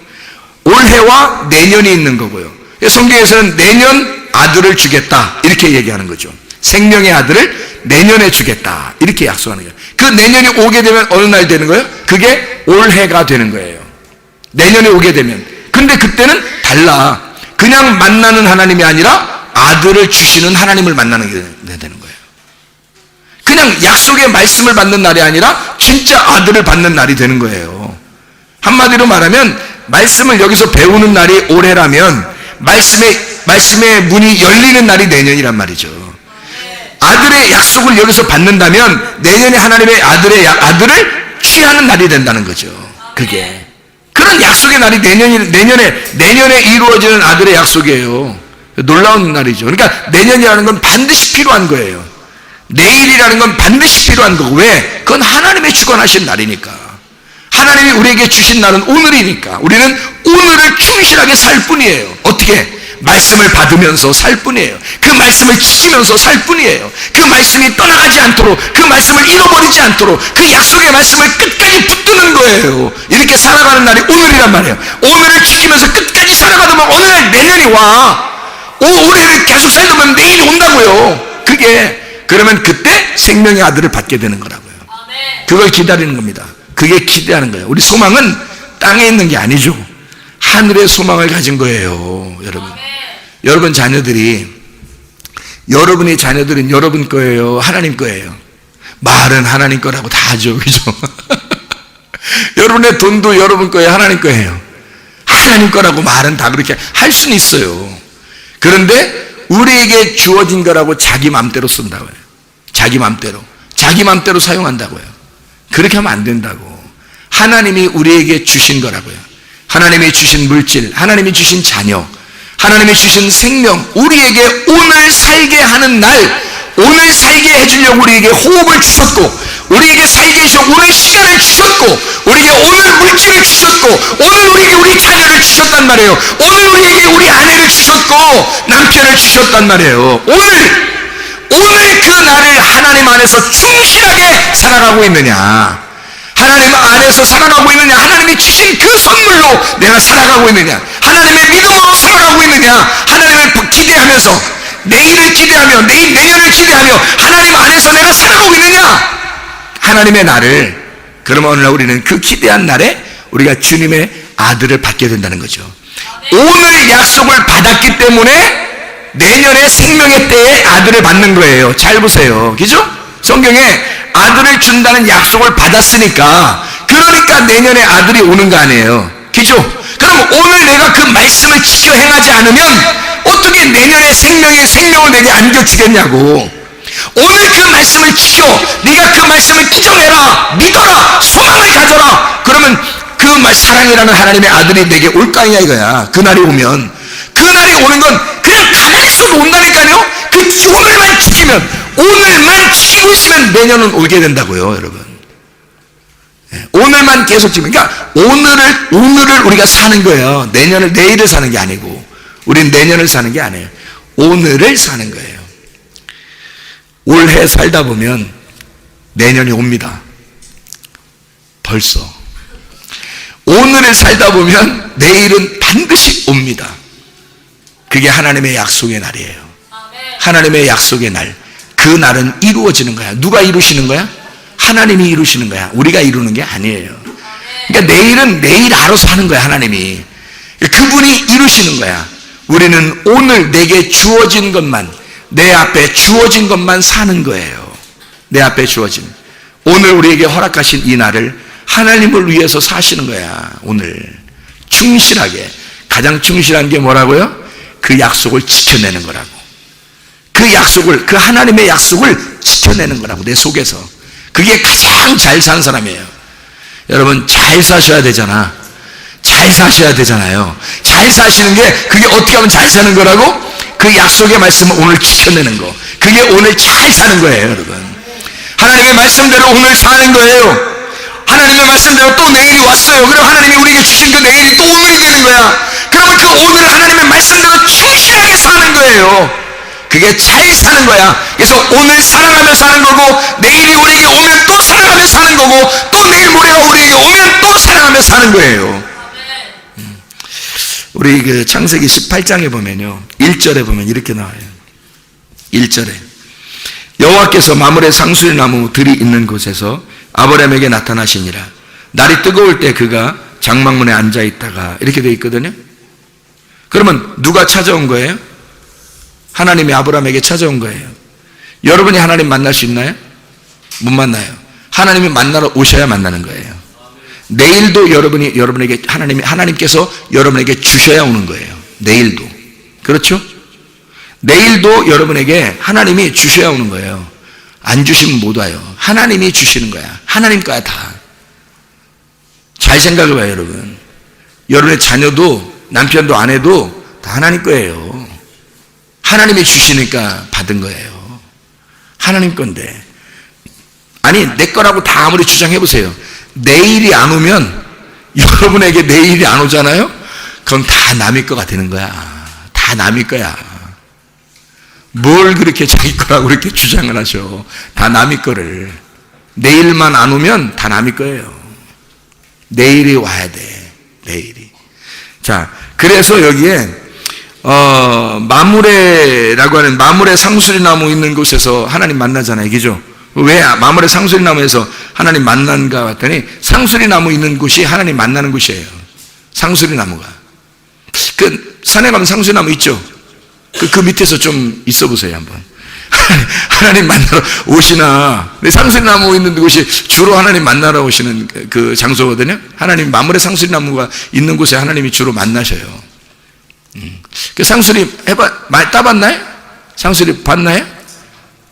올해와 내년이 있는 거고요. 성경에서는 내년 아들을 주겠다 이렇게 얘기하는 거죠. 생명의 아들을 내년에 주겠다 이렇게 약속하는 거예요. 그 내년이 오게 되면 어느 날 되는 거예요? 그게 올해가 되는 거예요. 내년에 오게 되면. 근데 그때는 달라. 그냥 만나는 하나님이 아니라 아들을 주시는 하나님을 만나는 게 되는 거예요. 그냥 약속의 말씀을 받는 날이 아니라 진짜 아들을 받는 날이 되는 거예요. 한마디로 말하면 말씀을 여기서 배우는 날이 올해라면 말씀의 문이 열리는 날이 내년이란 말이죠. 아들의 약속을 여기서 받는다면 내년에 하나님의 아들을 취하는 날이 된다는 거죠. 그게 그런 약속의 날이 내년에 이루어지는 아들의 약속이에요. 놀라운 날이죠. 그러니까 내년이라는 건 반드시 필요한 거예요. 내일이라는 건 반드시 필요한 거고. 왜? 그건 하나님의 주관하신 날이니까. 하나님이 우리에게 주신 날은 오늘이니까 우리는 오늘을 충실하게 살 뿐이에요. 어떻게? 말씀을 받으면서 살 뿐이에요. 그 말씀을 지키면서 살 뿐이에요. 그 말씀이 떠나가지 않도록, 그 말씀을 잃어버리지 않도록 그 약속의 말씀을 끝까지 붙드는 거예요. 이렇게 살아가는 날이 오늘이란 말이에요. 오늘을 지키면서 끝까지 살아가다 보면 어느 날 내년이 와. 올해를 계속 살다 보면 내일이 온다고요. 그러면 그때 생명의 아들을 받게 되는 거라고요. 그걸 기다리는 겁니다. 그게 기대하는 거예요. 우리 소망은 땅에 있는 게 아니죠. 하늘의 소망을 가진 거예요. 여러분 여러분의 자녀들은 여러분 거예요, 하나님 거예요? 말은 하나님 거라고 다 하죠. 그죠? 여러분의 돈도 여러분 거예요, 하나님 거예요? 하나님 거라고 말은 다 그렇게 할 수는 있어요. 그런데 우리에게 주어진 거라고 자기 맘대로 쓴다고요. 자기 맘대로 사용한다고요. 그렇게 하면 안 된다고. 하나님이 우리에게 주신 거라고요. 하나님이 주신 물질, 하나님이 주신 자녀, 하나님이 주신 생명, 우리에게 오늘 살게 하는 날, 오늘 살게 해주려고 우리에게 호흡을 주셨고, 우리에게 살게 해주려고 오늘 시간을 주셨고, 우리에게 오늘 물질을 주셨고, 오늘 우리에게 우리 자녀를 주셨단 말이에요. 오늘 우리에게 우리 아내를 주셨고 남편을 주셨단 말이에요. 오늘 그 날을 하나님 안에서 충실하게 살아가고 있느냐, 하나님 안에서 살아가고 있느냐? 하나님이 주신 그 선물로 내가 살아가고 있느냐? 하나님의 믿음으로 살아가고 있느냐? 하나님을 기대하면서, 내일을 기대하며, 내년을 기대하며 하나님 안에서 내가 살아가고 있느냐? 하나님의 날을, 그러면 오늘날 우리는 그 기대한 날에 우리가 주님의 아들을 받게 된다는 거죠. 오늘 약속을 받았기 때문에 내년에 생명의 때에 아들을 받는 거예요. 잘 보세요. 그죠? 성경에 아들을 준다는 약속을 받았으니까, 그러니까 내년에 아들이 오는 거 아니에요. 그죠? 그럼 오늘 내가 그 말씀을 지켜 행하지 않으면 어떻게 내년에 생명을 내게 안겨주겠냐고. 오늘 그 말씀을 지켜, 네가 그 말씀을 투정해라, 믿어라, 소망을 가져라. 그러면 그 사랑이라는 하나님의 아들이 내게 올 거 아니냐 이거야. 그날이 오면, 그날이 오는 건 그냥 가만히 있어도 온다니까요. 그 오늘만 지키면, 오늘만 지키고 있으면 내년은 오게 된다고요, 여러분. 오늘만 계속 지키면, 그러니까 오늘을 우리가 사는 거예요. 내일을 사는 게 아니고, 우린 내년을 사는 게 아니에요. 오늘을 사는 거예요. 올해 살다 보면 내년이 옵니다. 벌써. 오늘을 살다 보면 내일은 반드시 옵니다. 그게 하나님의 약속의 날이에요. 하나님의 약속의 날. 그 날은 이루어지는 거야. 누가 이루시는 거야? 하나님이 이루시는 거야. 우리가 이루는 게 아니에요. 그러니까 내일은 내일 알아서 하는 거야, 하나님이. 그분이 이루시는 거야. 우리는 오늘 내게 주어진 것만, 내 앞에 주어진 것만 사는 거예요. 내 앞에 주어진, 오늘 우리에게 허락하신 이 날을 하나님을 위해서 사시는 거야. 오늘 충실하게. 가장 충실한 게 뭐라고요? 그 약속을 지켜내는 거라고. 그 약속을, 그 하나님의 약속을 지켜내는 거라고, 내 속에서. 그게 가장 잘 사는 사람이에요. 여러분, 잘 사셔야 되잖아. 잘 사셔야 되잖아요. 잘 사시는 게, 그게 어떻게 하면 잘 사는 거라고? 그 약속의 말씀을 오늘 지켜내는 거. 그게 오늘 잘 사는 거예요, 여러분. 하나님의 말씀대로 오늘 사는 거예요. 하나님의 말씀대로 또 내일이 왔어요. 그럼 하나님이 우리에게 주신 그 내일이 또 오늘이 되는 거야. 그러면 그 오늘 하나님의 말씀대로 충실하게 사는 거예요. 그게 잘 사는 거야. 그래서 오늘 사랑하며 사는 거고, 내일이 우리에게 오면 또 사랑하며 사는 거고, 또 내일 모레가 우리에게 오면 또 사랑하며 사는 거예요. 우리 그 창세기 18장에 보면요, 1절에 보면 이렇게 나와요. 1절에 여호와께서 마므레 상수리 나무 들이 있는 곳에서 아브라함에게 나타나시니라. 날이 뜨거울 때 그가 장막문에 앉아 있다가, 이렇게 되어 있거든요. 그러면 누가 찾아온 거예요? 하나님이 아브라함에게 찾아온 거예요. 여러분이 하나님 만날 수 있나요? 못 만나요. 하나님이 만나러 오셔야 만나는 거예요. 내일도 여러분에게 하나님께서 여러분에게 주셔야 오는 거예요. 내일도. 그렇죠? 내일도 여러분에게 하나님이 주셔야 오는 거예요. 안 주시면 못 와요. 하나님이 주시는 거야. 하나님 거야, 다. 잘 생각해봐요, 여러분. 여러분의 자녀도, 남편도, 아내도 다 하나님 거예요. 하나님이 주시니까 받은 거예요. 하나님 건데. 아니, 내 거라고 다 아무리 주장해보세요. 내일이 안 오면, 여러분에게 내일이 안 오잖아요? 그럼 다 남의 거가 되는 거야. 다 남의 거야. 뭘 그렇게 자기 거라고 그렇게 주장을 하셔. 다 남의 거를. 내일만 안 오면 다 남의 거예요. 내일이 와야 돼. 내일이. 자, 그래서 여기에 마므레라고 하는, 마므레 상수리 나무 있는 곳에서 하나님 만나잖아요. 그죠? 왜 마므레 상수리 나무에서 하나님 만난가 봤더니, 상수리 나무 있는 곳이 하나님 만나는 곳이에요. 상수리 나무가. 그 산에 가면 상수리 나무 있죠? 그 밑에서 좀 있어 보세요, 한번. 하나님 만나러 오시나. 상수리 나무 있는 곳이 주로 하나님 만나러 오시는 그 장소거든요. 하나님 마므레 상수리 나무가 있는 곳에 하나님이 주로 만나셔요. 그 상수리 따봤나요? 상수리 봤나요?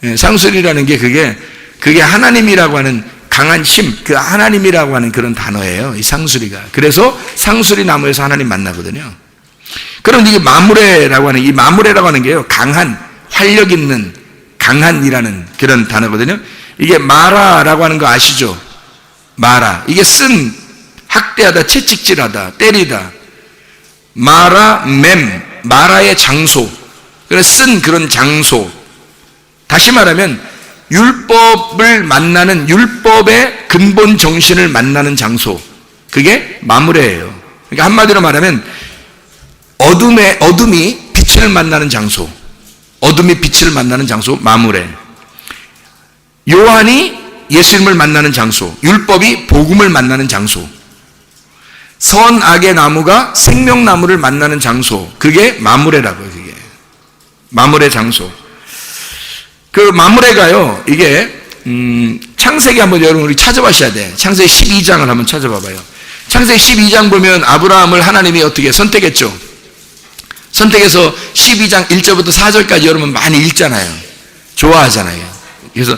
예, 상수리라는 게 그게 하나님이라고 하는 강한 힘, 그 하나님이라고 하는 그런 단어예요, 이 상수리가. 그래서 상수리 나무에서 하나님 만나거든요. 그럼 이게 마므레라고 하는, 이 마므레라고 하는 게요, 강한, 활력 있는, 강한이라는 그런 단어거든요. 이게 마라라고 하는 거 아시죠? 마라. 이게 쓴, 학대하다, 채찍질하다, 때리다. 마라, 마라의 장소. 그래서 쓴 그런 장소. 다시 말하면 율법을 만나는, 율법의 근본 정신을 만나는 장소, 그게 마므레예요. 그러니까 한마디로 말하면 어둠이 빛을 만나는 장소, 어둠이 빛을 만나는 장소, 마므레. 요한이 예수님을 만나는 장소, 율법이 복음을 만나는 장소, 선악의 나무가 생명나무를 만나는 장소, 그게 마므레라고요. 그게 마므레 장소. 그 마므레가요, 이게 창세기 한번 여러분 우리 찾아보셔야 돼. 창세기 12장을 한번 찾아봐봐요. 창세기 12장 보면 아브라함을 하나님이 어떻게 선택했죠? 선택해서 12장 1절부터 4절까지 여러분 많이 읽잖아요. 좋아하잖아요. 그래서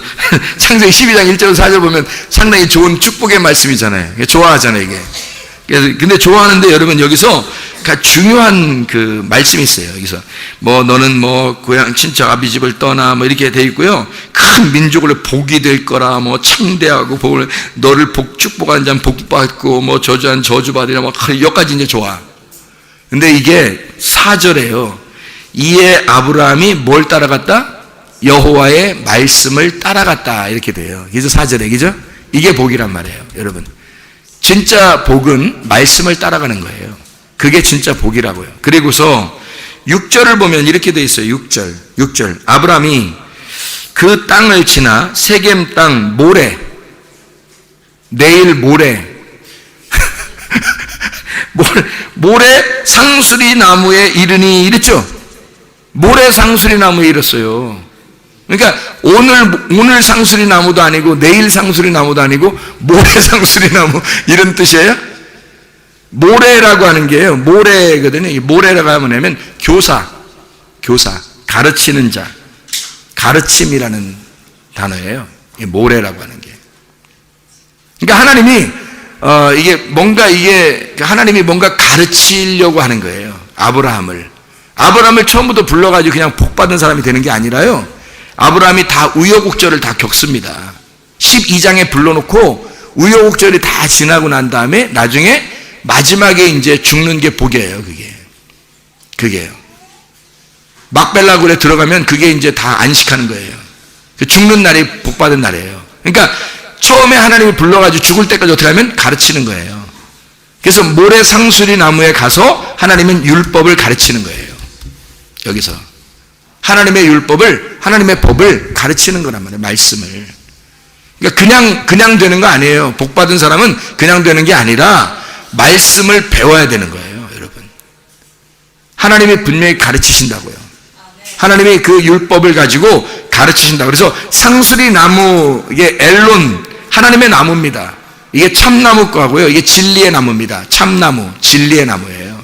창세기 12장 1절부터 4절 보면 상당히 좋은 축복의 말씀이잖아요. 좋아하잖아요, 이게. 그래서 근데 좋아하는데 여러분 여기서 중요한 그 말씀이 있어요. 여기서 뭐 너는 뭐 고향 친척 아비 집을 떠나 뭐 이렇게 돼 있고요. 큰 민족으로 복이 될 거라, 뭐 창대하고 복을, 너를 축복한 자는 복받고 뭐 저주한 저주받으라, 뭐 여기까지 이제 좋아. 근데 이게 4절에요. 이에 아브라함이 뭘 따라갔다? 여호와의 말씀을 따라갔다, 이렇게 돼요. 그래서 4절에, 그죠? 이게 복이란 말이에요, 여러분. 진짜 복은 말씀을 따라가는 거예요. 그게 진짜 복이라고요. 그리고서 6절을 보면 이렇게 돼 있어요. 6절. 아브라함이 그 땅을 지나 세겜 땅 모레, 내일 모레 모래 상수리 나무에 이르니 이랬죠. 모래 상수리 나무에 이랬어요. 그러니까 오늘 상수리 나무도 아니고 내일 상수리 나무도 아니고 모래 상수리 나무, 이런 뜻이에요. 모래라고 하는 게요, 모래거든요. 이 모래라고 하면 교사, 가르치는 자, 가르침이라는 단어예요. 이 모래라고 하는 게. 그러니까 하나님이 뭔가 가르치려고 하는 거예요. 아브라함을 처음부터 불러가지고 그냥 복받은 사람이 되는 게 아니라요, 아브라함이 다 우여곡절을 다 겪습니다. 12장에 불러놓고 우여곡절이 다 지나고 난 다음에 나중에 마지막에 이제 죽는 게 복이에요. 그게요. 막벨라굴에 들어가면 그게 이제 다 안식하는 거예요. 죽는 날이 복받은 날이에요. 그러니까 처음에 하나님이 불러가지고 죽을 때까지 어떻게 하면 가르치는 거예요. 그래서 모래 상수리 나무에 가서 하나님은 율법을 가르치는 거예요. 여기서 하나님의 율법을, 하나님의 법을 가르치는 거란 말이에요. 말씀을. 그러니까 그냥 되는 거 아니에요. 복받은 사람은 그냥 되는 게 아니라 말씀을 배워야 되는 거예요, 여러분. 하나님이 분명히 가르치신다고요. 하나님이 그 율법을 가지고 가르치신다. 그래서 상수리 나무, 이게 엘론, 하나님의 나무입니다. 이게 참나무 거고요. 이게 진리의 나무입니다. 참나무, 진리의 나무예요.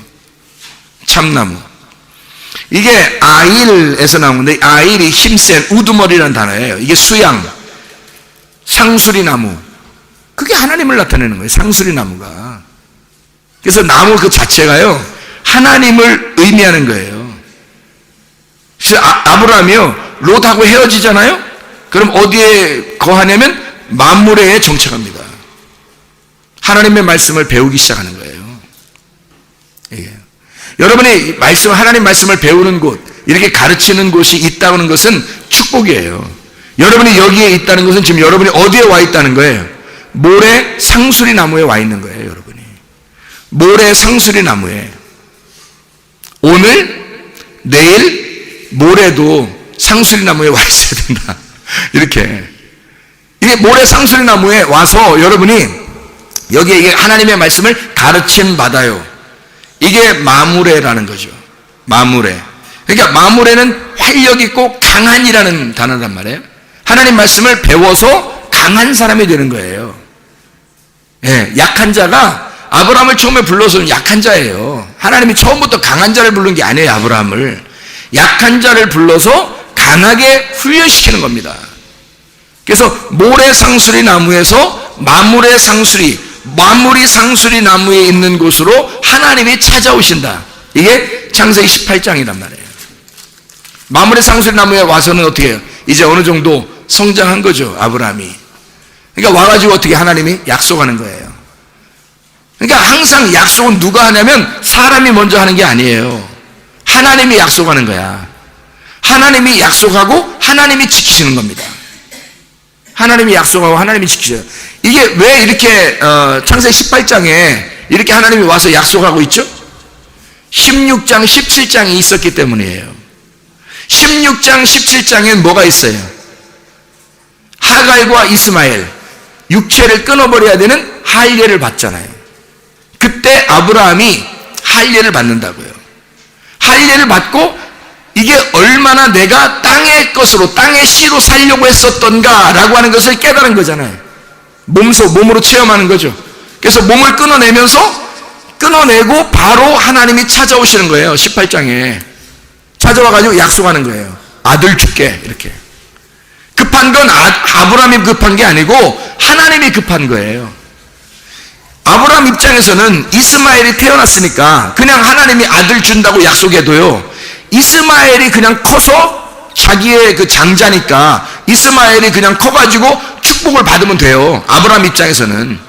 참나무. 이게 아일에서 나온 건데, 아일이 힘센 우두머리라는 단어예요. 이게 수양, 상수리 나무. 그게 하나님을 나타내는 거예요, 상수리 나무가. 그래서 나무 그 자체가요, 하나님을 의미하는 거예요. 그래서 아브라함이요, 롯하고 헤어지잖아요? 그럼 어디에 거하냐면 만물에 정착합니다. 하나님의 말씀을 배우기 시작하는 거예요. 예. 여러분이 하나님 말씀을 배우는 곳, 이렇게 가르치는 곳이 있다는 것은 축복이에요. 여러분이 여기에 있다는 것은 지금 여러분이 어디에 와 있다는 거예요? 모래 상수리 나무에 와 있는 거예요, 여러분이. 모래 상수리 나무에. 오늘, 내일, 모레도 상수리 나무에 와 있어야 된다. 이렇게. 이게 모래 상수리 나무에 와서 여러분이 여기에 이게 하나님의 말씀을 가르침 받아요. 이게 마므레라는 거죠. 마므레. 그러니까 마므레는 활력 있고 강한이라는 단어란 말이에요. 하나님 말씀을 배워서 강한 사람이 되는 거예요. 예, 약한 자가 아브라함을 처음에 불러서는 약한 자예요. 하나님이 처음부터 강한 자를 부른 게 아니에요, 아브라함을. 약한 자를 불러서 강하게 훈련시키는 겁니다. 그래서 모래 상수리 나무에서 마므레 상수리, 만물이 상수리 나무에 있는 곳으로 하나님이 찾아오신다. 이게 창세기 18장이란 말이에요. 만물의 상수리 나무에 와서는 어떻게 해요? 이제 어느 정도 성장한 거죠, 아브라함이. 그러니까 와가지고 어떻게 하나님이 약속하는 거예요. 그러니까 항상 약속은 누가 하냐면 사람이 먼저 하는 게 아니에요. 하나님이 약속하는 거야. 하나님이 약속하고 하나님이 지키시는 겁니다. 하나님이 약속하고 하나님이 지키셔요. 이게 왜 이렇게 창세기 18장에 이렇게 하나님이 와서 약속하고 있죠? 16장 17장이 있었기 때문이에요. 16장 17장엔 뭐가 있어요? 하갈과 이스마엘, 육체를 끊어버려야 되는 할례를 받잖아요. 그때 아브라함이 할례를 받는다고요. 할례를 받고 이게 얼마나 내가 땅의 것으로, 땅의 씨로 살려고 했었던가라고 하는 것을 깨달은 거잖아요. 몸으로 체험하는 거죠. 그래서 몸을 끊어내고 바로 하나님이 찾아오시는 거예요. 18장에 찾아와가지고 약속하는 거예요. 아들 줄게, 이렇게. 급한 건 아브라함이 급한 게 아니고 하나님이 급한 거예요. 아브라함 입장에서는 이스마엘이 태어났으니까 그냥 하나님이 아들 준다고 약속해도요, 이스마엘이 그냥 커서 자기의 그 장자니까 이스마엘이 그냥 커가지고 축복을 받으면 돼요. 아브라함 입장에서는.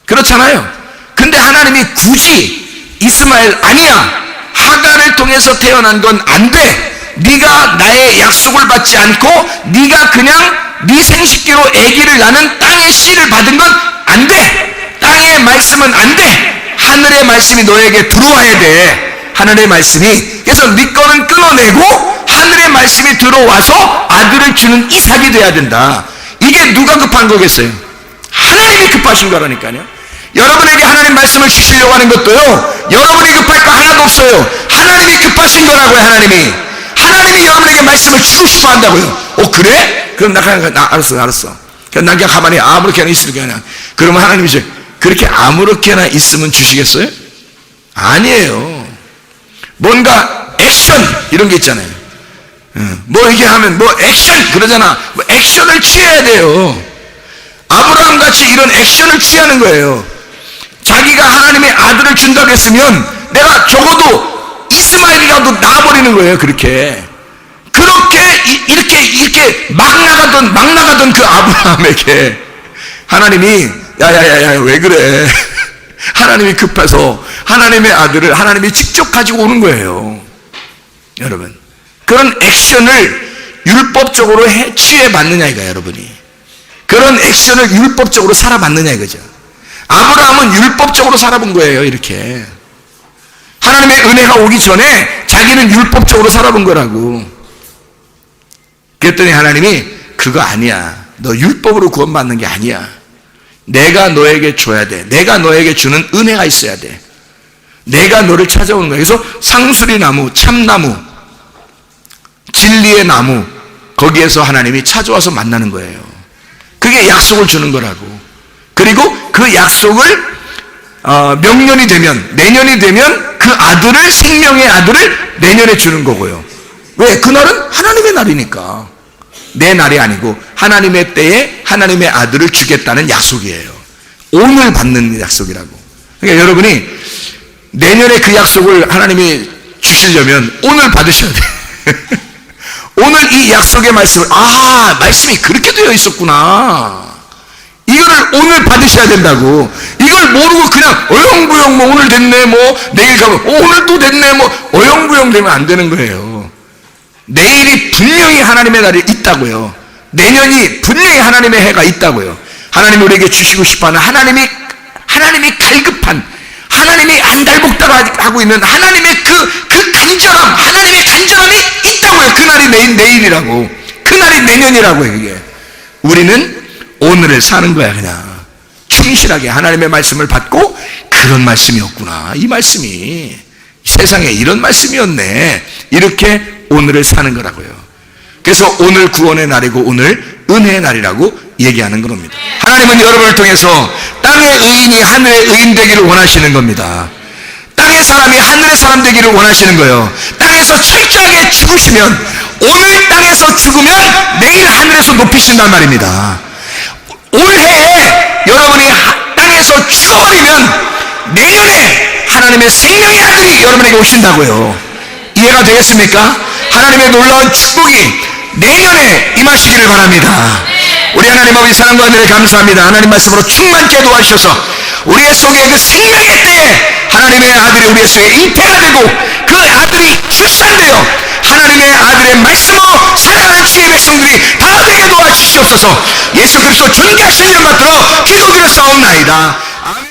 그렇잖아요. 근데 하나님이 굳이 이스마엘 아니야, 하갈을 통해서 태어난 건 안 돼, 네가 나의 약속을 받지 않고 네가 그냥 네 생식기로 아기를 낳는 땅의 씨를 받은 건 안 돼, 땅의 말씀은 안 돼, 하늘의 말씀이 너에게 들어와야 돼, 하늘의 말씀이. 그래서 네 거는 끊어내고 하늘의 말씀이 들어와서 아들을 주는 이삭이 돼야 된다. 이게 누가 급한 거겠어요? 하나님이 급하신 거라니까요. 여러분에게 하나님 말씀을 주시려고 하는 것도요, 여러분이 급할 거 하나도 없어요. 하나님이 급하신 거라고요. 하나님이 여러분에게 말씀을 주고 싶어 한다고요. 그래? 그럼 나 알았어. 그냥 나 그냥 가만히 아무렇게나 있을게. 그냥. 그러면 하나님이 이제 그렇게 아무렇게나 있으면 주시겠어요? 아니에요. 뭔가 액션 이런 게 있잖아요. 뭐 이렇게 하면 뭐 액션 그러잖아. 뭐 액션을 취해야 돼요. 아브라함 같이 이런 액션을 취하는 거예요. 자기가 하나님의 아들을 준다고 했으면 내가 적어도 이스마엘이라도 낳아버리는 거예요. 그렇게 이렇게 막 나가던 그 아브라함에게 하나님이 야야야야 왜 그래? 하나님이 급해서 하나님의 아들을 하나님이 직접 가지고 오는 거예요. 여러분, 그런 액션을 율법적으로 취해봤느냐 이거야. 여러분이 그런 액션을 율법적으로 살아봤느냐 이거죠. 아브라함은 율법적으로 살아본 거예요. 이렇게 하나님의 은혜가 오기 전에 자기는 율법적으로 살아본 거라고. 그랬더니 하나님이 그거 아니야, 너 율법으로 구원받는 게 아니야, 내가 너에게 줘야 돼, 내가 너에게 주는 은혜가 있어야 돼, 내가 너를 찾아오는 거야. 그래서 상수리 나무, 참나무, 진리의 나무, 거기에서 하나님이 찾아와서 만나는 거예요. 그게 약속을 주는 거라고. 그리고 그 약속을 명년이 되면, 내년이 되면 그 아들을, 생명의 아들을 내년에 주는 거고요. 왜? 그날은 하나님의 날이니까. 내 날이 아니고 하나님의 때에 하나님의 아들을 주겠다는 약속이에요. 오늘 받는 약속이라고. 그러니까 여러분이 내년에 그 약속을 하나님이 주시려면 오늘 받으셔야 돼. 오늘 이 약속의 말씀을, 말씀이 그렇게 되어 있었구나, 이거를 오늘 받으셔야 된다고. 이걸 모르고 그냥 어영부영 뭐 오늘 됐네, 뭐 내일 가면 오늘 또 됐네, 뭐 어영부영 되면 안 되는 거예요. 내일이 분명히 하나님의 날이 있다고요. 내년이 분명히 하나님의 해가 있다고요. 하나님이 우리에게 주시고 싶어하는 하나님이 갈급한, 하나님이 안달복달 하고 있는 하나님의 그 간절함, 하나님의 간절함이 있다고요. 그날이 내일이라고, 그날이 내년이라고요. 이게 우리는 오늘을 사는 거야. 그냥 충실하게 하나님의 말씀을 받고, 그런 말씀이었구나, 이 말씀이 세상에 이런 말씀이었네, 이렇게 오늘을 사는 거라고요. 그래서 오늘 구원의 날이고 오늘 은혜의 날이라고 얘기하는 겁니다. 하나님은 여러분을 통해서 땅의 의인이 하늘의 의인 되기를 원하시는 겁니다. 땅의 사람이 하늘의 사람 되기를 원하시는 거예요. 땅에서 철저하게 죽으시면, 오늘 땅에서 죽으면 내일 하늘에서 높이신단 말입니다. 올해에 여러분이 땅에서 죽어버리면 내년에 하나님의 생명의 아들이 여러분에게 오신다고요. 이해가 되겠습니까? 하나님의 놀라운 축복이 내년에 임하시기를 바랍니다. 우리 하나님 아버지 사랑과 은혜를 감사합니다. 하나님 말씀으로 충만케 도와주셔서 우리의 속에 그 생명의 때에 하나님의 아들이 우리의 속에 잉태가 되고 그 아들이 출산되어 하나님의 아들의 말씀으로 살아가는 주의 백성들이 다 되게 도와주시옵소서. 예수 그리스도 존귀하신 이름 받들어 기도드렸사옵나이다. 아멘.